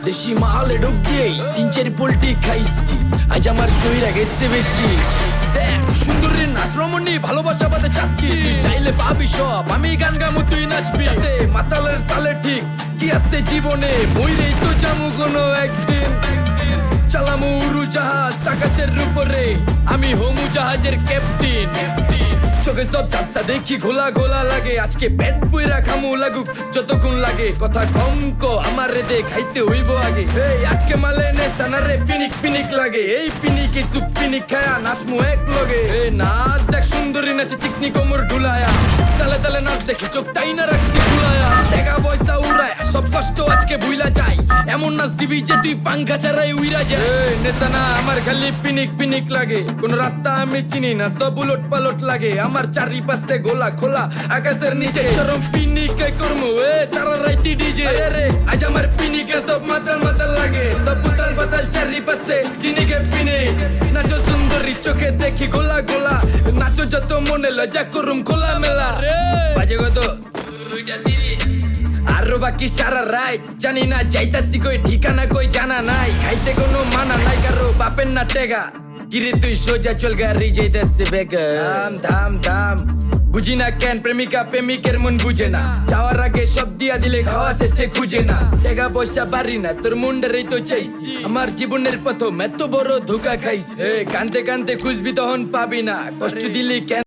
দেশি মালে ঢুক দিয়েই 3-4 পোল্টি খাইছি, আজ আমার চইরা গেছে বেশি। দেখ সুন্দরীর নাচ রমণী, ভালোবাসা বাদে চাচ্ছি, তুই চাইলে পাবি সব, আমি গান গামু তুই নাচবি। যাতে মাতালের তালে ঠিক কি আছে জীবনে, বইরেই তো জামু কোনো একদিন। চালামু উড়ু জাহাজ আকাশের উপরে, আমি হোমু জাহাজের ক্যাপ্টেন। চোখে সব ঝাপসা দেখি ঘোলা ঘোলা লাগে, আজকে পেট পুইরা খামু লাগুক যতক্ষণ লাগে। কথা কম কো আমার রে খাইতে হইব আগে, এই আজকে মালে নে সানারে পিনিক পিনিক লাগে। এই পিনিকে সুপ পিনিক খায়া নাচমু এক লগে। এই নাচ দেখ সুন্দরী নাচে চিকনি কোমর ঢুলায়া, তালে তালে নাচ দেখে চোখ টাইনা রাখছি খুলায়া। টাকা পয়সা উড়ায় সব কষ্ট আজকে ভুইলা যায়, এমন নাচ দিবি যে তুই পাঙ্খা ছাড়াই উইরা যায়। নেশানা আমার খালি পিনিক পিনিক লাগে, কোন রাস্তা আমি চিনি না, সব উলট পালট লাগে। আমার চারিপাশে গোলা খোলা আকাশের নিচে, চরম পিনিকে করমু সারা রাইতি ডিজে। আরে আজ আমার পিনিকে সব মাতাল মাতাল লাগে, সব উতাল বাতাল চারিপাশে চিনিকে পিনিক। নাচো সুন্দরী চোখে দেখি গোলা গোলা, নাচো যত মনে লজ্জা করুম খোলা মেলা। বাজে কত 2:30, আরো বাকি সারা রাত জানি না যাইতাছি কই, ঠিকানা কই জানা নাই। খাইতে কোনো মানা নাই কারো বাপের না টেগা, কিরে তুই সোজা চল গাড়ি যাইতাছে বেগা। থাম থাম থাম, বুঝি না কেন প্রেমিকা প্রেমিকের মন বুঝে না, যাওয়ার আগে সব দিয়া দিলে খাওয়া শেষে খুঁজে না। টাকা পয়সা বাড়ি না তোর মুন্ডারেই তো চাইছি, আমার জীবনের প্রথম এত বড় ধোকা খাইছে। কানতে কানতে খুঁজবি তখন পাবি না, কষ্ট দিলি কেন